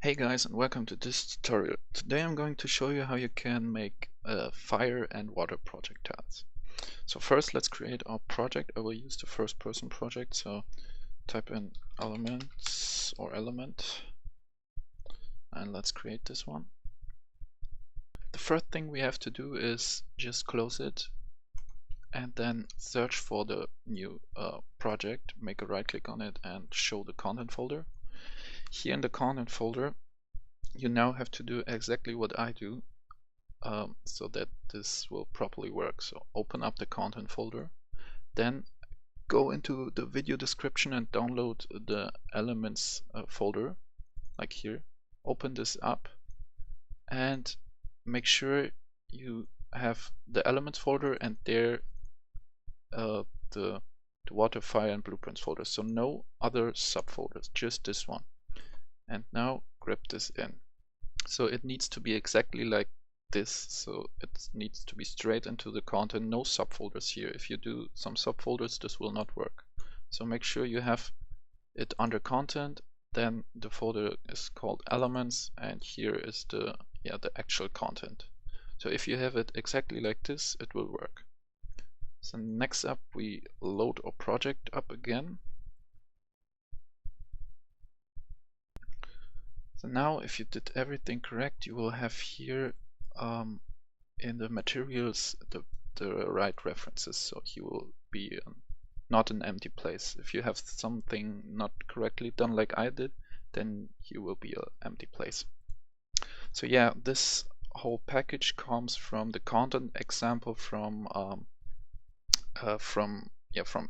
Hey guys, and welcome to this tutorial. Today I'm going to show you how you can make fire and water projectiles. So first let's create our project. I will use the first person project, so type in elements or element and let's create this one. The first thing we have to do is just close it and then search for the new project, make a right click on it and show the content folder. Here in the content folder you now have to do exactly what I do so that this will properly work. So open up the content folder, then go into the video description and download the elements folder, like here. Open this up and make sure you have the elements folder and there the water, fire and blueprints folder. So no other subfolders, just this one. And now grab this in. So it needs to be exactly like this, so it needs to be straight into the content, no subfolders here. If you do some subfolders, this will not work. So make sure you have it under content, then the folder is called elements, and here is the actual content. So if you have it exactly like this, it will work. So next up we load our project up again. So now if you did everything correct, you will have here in the materials the right references, so he will be not an empty place. If you have something not correctly done like I did, then he will be an empty place. So yeah, this whole package comes from the content example from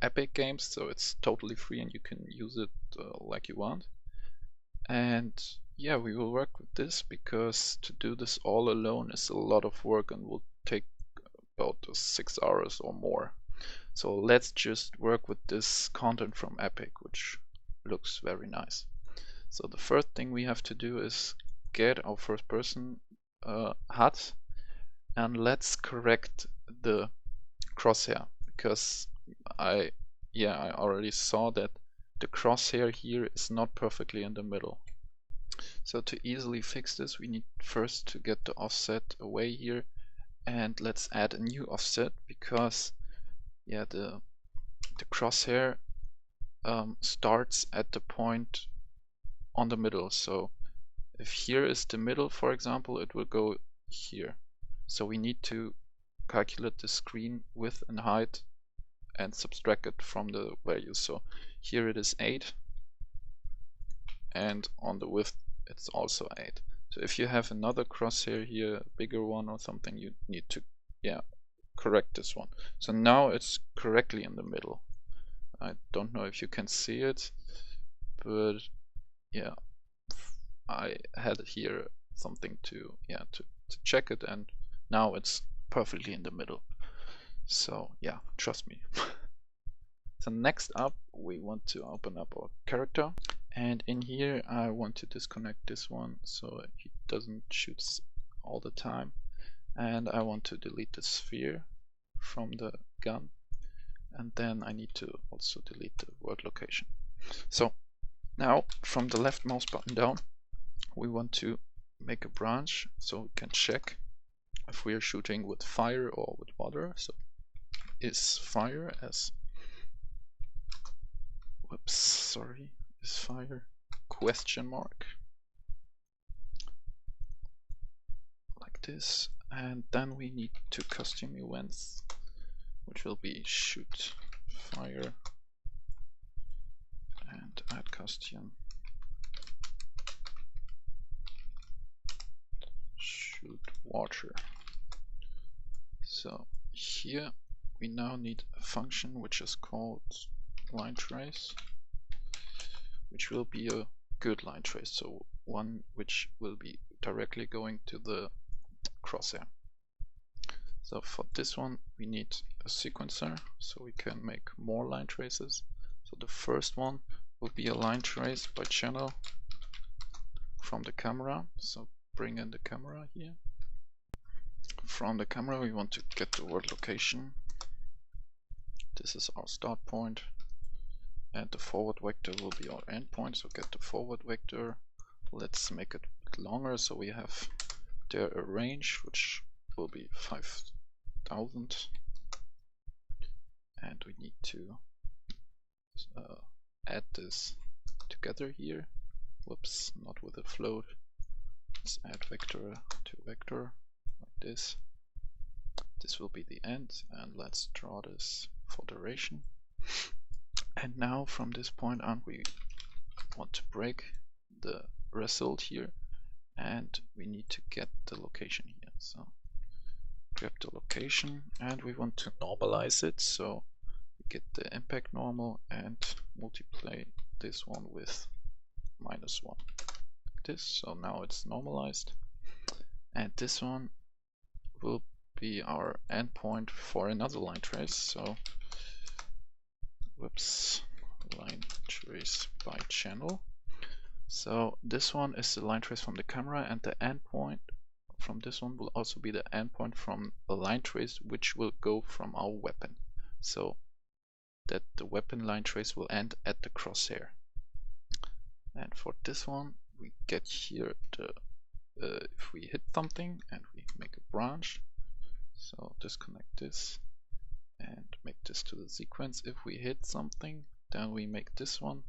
Epic Games, so it's totally free and you can use it like you want. And yeah, we will work with this because to do this all alone is a lot of work and will take about 6 hours or more. So let's just work with this content from Epic, which looks very nice. So the first thing we have to do is get our first person HUD and let's correct the crosshair, because I already saw that the crosshair here is not perfectly in the middle. So to easily fix this, we need first to get the offset away here, and let's add a new offset because the crosshair starts at the point on the middle. So if here is the middle, for example, it will go here. So we need to calculate the screen width and height and subtract it from the value. So here it is 8, and on the width it's also 8. So if you have another crosshair here, a bigger one or something, you need to correct this one. So now it's correctly in the middle. I don't know if you can see it, but yeah, I had here something to check it, and now it's perfectly in the middle. So yeah, trust me. So next up we want to open up our character, and in here I want to disconnect this one so he doesn't shoot all the time, and I want to delete the sphere from the gun, and then I need to also delete the world location. So now from the left mouse button down we want to make a branch so we can check if we are shooting with fire or with water. So is fire is fire question mark like this, and then we need to custom events, which will be shoot fire and add custom shoot water. So here we now need a function which is called line trace, which will be a good line trace, so one which will be directly going to the crosshair. So for this one we need a sequencer so we can make more line traces. So the first one will be a line trace by channel from the camera. So bring in the camera here. From the camera we want to get the world location. This is our start point, and the forward vector will be our endpoint. So get the forward vector, let's make it a bit longer, so we have there a range which will be 5000, and we need to add this together here. Whoops, not with a float. Let's add vector to vector like this. This will be the end, and let's draw this for duration. And now from this point on we want to break the result here, and we need to get the location here. So grab the location and we want to normalize it, so we get the impact normal and multiply this one with -1 like this. So now it's normalized, and this one will be our endpoint for another line trace. So whoops, line trace by channel. So this one is the line trace from the camera, and the endpoint from this one will also be the endpoint from a line trace which will go from our weapon, so that the weapon line trace will end at the crosshair. And for this one we get here the if we hit something and we make a branch, so disconnect this and make this to the sequence. If we hit something, then we make this one.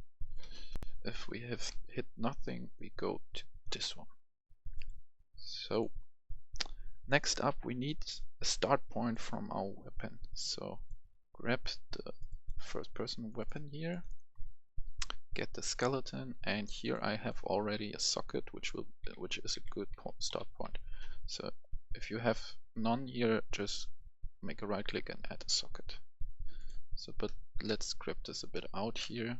If we have hit nothing, we go to this one. So next up we need a start point from our weapon. So grab the first person weapon here, get the skeleton, and here I have already a socket which is a good start point. So if you have none here, just make a right click and add a socket. So but let's grab this a bit out here,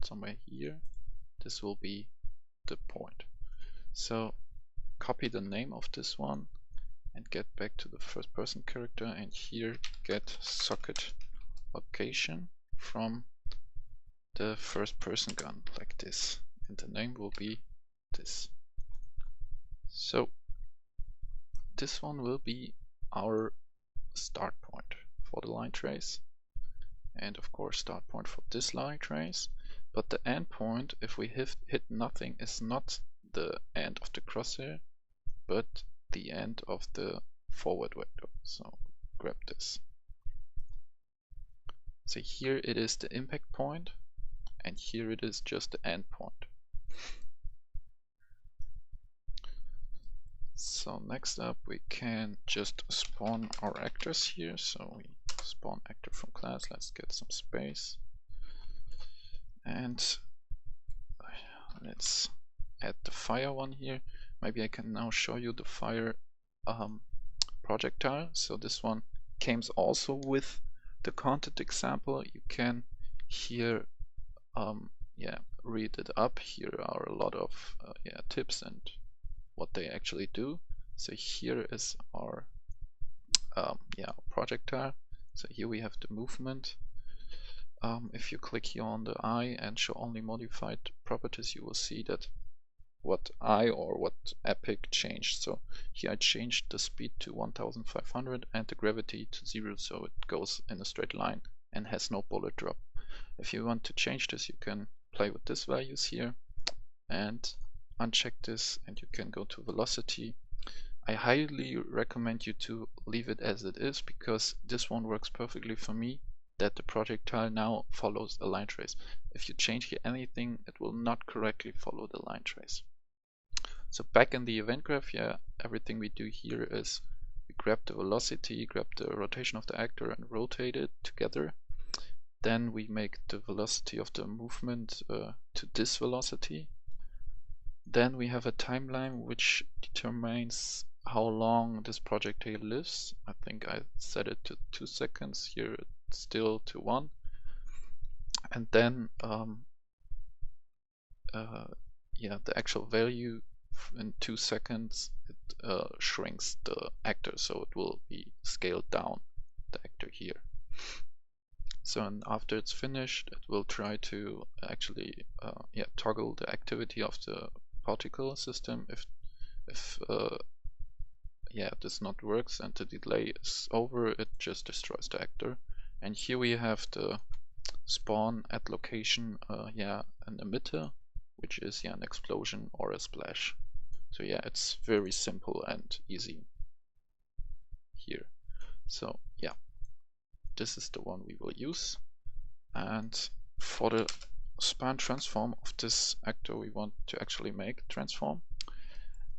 somewhere here. This will be the point. So copy the name of this one and get back to the first person character, and here get socket location from the first person gun like this, and the name will be this. So this one will be our start point for the line trace, and of course start point for this line trace. But the end point, if we hit nothing, is not the end of the crosshair, but the end of the forward vector. So grab this. So here it is the impact point, and here it is just the end point. So next up we can just spawn our actors here. So we spawn actor from class. Let's get some space. And let's add the fire one here. Maybe I can now show you the fire projectile. So this one came also with the content example. You can here read it up. Here are a lot of tips and what they actually do. So here is our projectile. So here we have the movement. If you click here on the eye and show only modified properties, you will see that what eye or what epic changed. So here I changed the speed to 1500 and the gravity to 0, so it goes in a straight line and has no bullet drop. If you want to change this, you can play with these values here and uncheck this, and you can go to velocity. I highly recommend you to leave it as it is, because this one works perfectly for me, that the projectile now follows a line trace. If you change here anything, it will not correctly follow the line trace. So back in the event graph, everything we do here is we grab the velocity, grab the rotation of the actor and rotate it together. Then we make the velocity of the movement to this velocity. Then we have a timeline which determines how long this projectile lives. I think I set it to 2 seconds. Here it's still to 1. And then the actual value in 2 seconds, it shrinks the actor, so it will be scaled down, the actor here. So and after it's finished, it will try to actually toggle the activity of the particle system. If this not works and the delay is over, it just destroys the actor. And here we have the spawn at location an emitter. which is an explosion or a splash. So yeah, it's very simple and easy here. So yeah, this is the one we will use. And for the span transform of this actor, we want to actually make transform.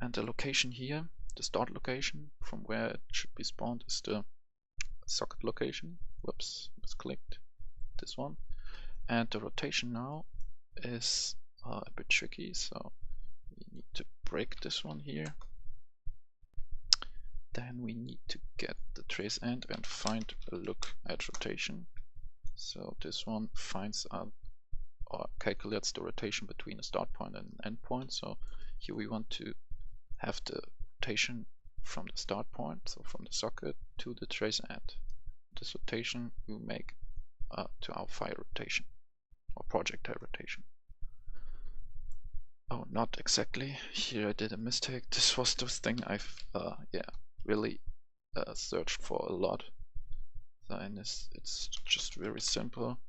And the location here, the start location from where it should be spawned, is the socket location. Whoops, misclicked. This one. And the rotation now is a bit tricky, so we need to break this one here. Then we need to get the trace end and find a look at rotation. So this one finds out or calculates the rotation between a start point and an end point. So here we want to have the rotation from the start point, so from the socket to the trace end. This rotation we make to our fire rotation or projectile rotation. Oh, not exactly. Here I did a mistake. This was the thing I've really searched for a lot. And it's just very simple.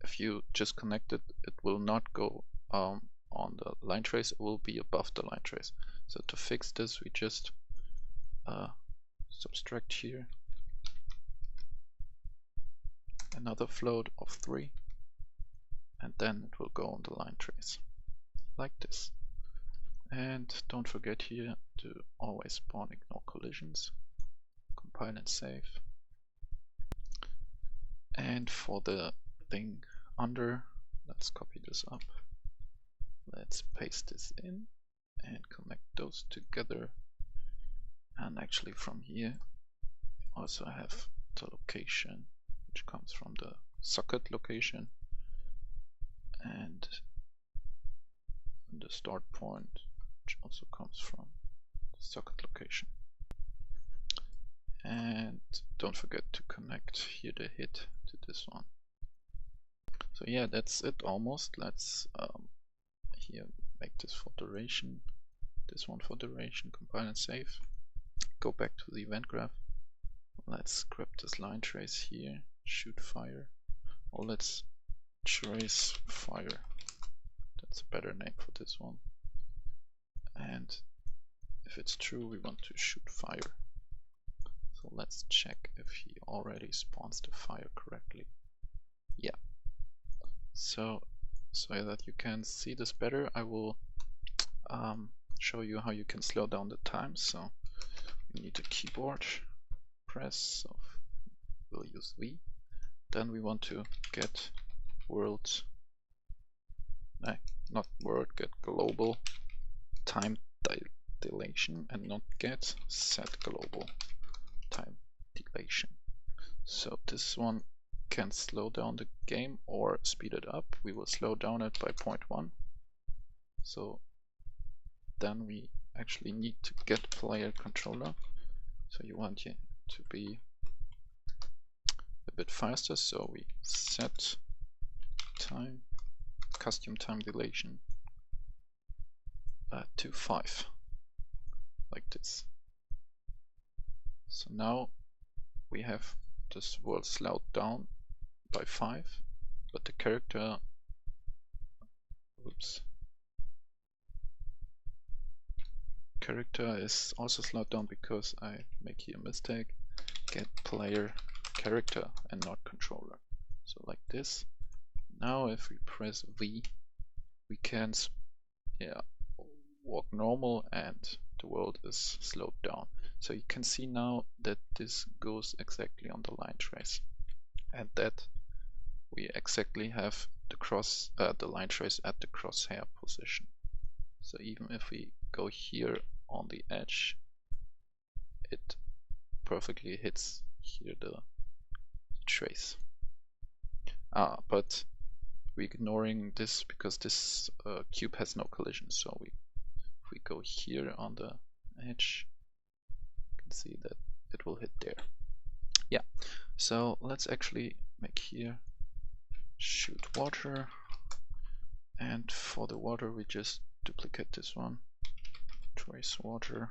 If you just connect it, it will not go on the line trace, it will be above the line trace. So to fix this, we just subtract here another float of 3, and then it will go on the line trace like this. And don't forget here to always spawn ignore collisions, compile and save. And for the thing under, let's copy this up, let's paste this in and connect those together. And actually from here also have the location which comes from the socket location and the start point which also comes from the socket location. And don't forget to connect here the hit to this one. So yeah, that's it almost. Let's here make this for duration, this one for duration, compile and save. Go back to the event graph. Let's grab this line trace here, shoot fire, or let's trace fire. That's a better name for this one. And if it's true, we want to shoot fire. So let's check if he already spawns the fire correctly. Yeah. So that you can see this better, I will show you how you can slow down the time. So we need a keyboard press, so we'll use V. Then we want to get world, not world, get global time dilation, and not get, set global time dilation. So this one can slow down the game or speed it up. We will slow down it by 0.1. So then we actually need to get player controller. So you want it to be a bit faster, so we set time, custom time dilation to 5, like this. So now we have this world slowed down by 5, but the character, character is also slowed down because I make here a mistake. Get player character and not controller. So like this. Now if we press V, we can walk normal and the world is slowed down. So you can see now that this goes exactly on the line trace, and that we exactly have the line trace at the crosshair position. So even if we go here on the edge, it perfectly hits here the trace. But we're ignoring this because this cube has no collision. So if we go here on the edge, you can see that it will hit there. Yeah, so let's actually make here shoot water, and for the water we just duplicate this one, trace water,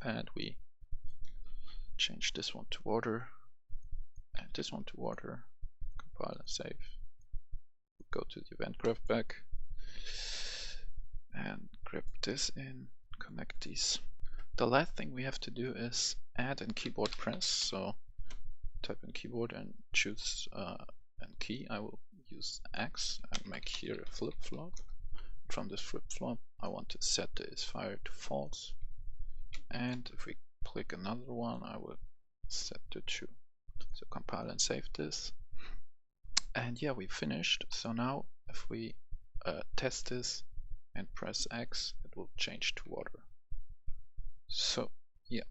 and we change this one to water and this one to water, compile and save. Go to the event graph back, and grab this in, connect these. The last thing we have to do is add a keyboard press. So type in keyboard and choose a key. I will use X and make here a flip-flop. From this flip-flop I want to set this fire to false, and if we click another one I will set to true. So compile and save this, and yeah, we finished. So now if we test this and press X, it will change to water. So yeah,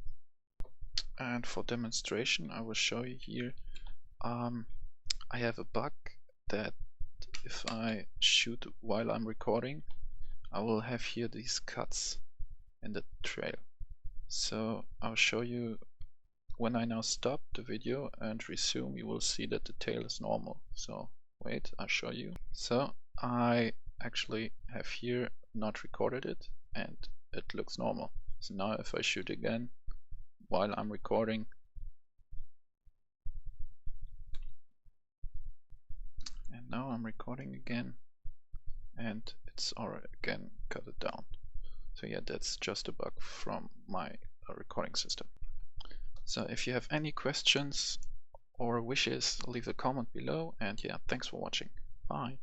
and for demonstration I will show you here. I have a bug that if I shoot while I'm recording, I will have here these cuts in the trail. So I'll show you when I now stop the video and resume, you will see that the tail is normal. So wait, I'll show you. So I actually have here not recorded it and it looks normal. So now if I shoot again while I'm recording, and now I'm recording again, and it's already again cut it down. So yeah, that's just a bug from my recording system. So if you have any questions or wishes, leave a comment below, and yeah, thanks for watching. Bye.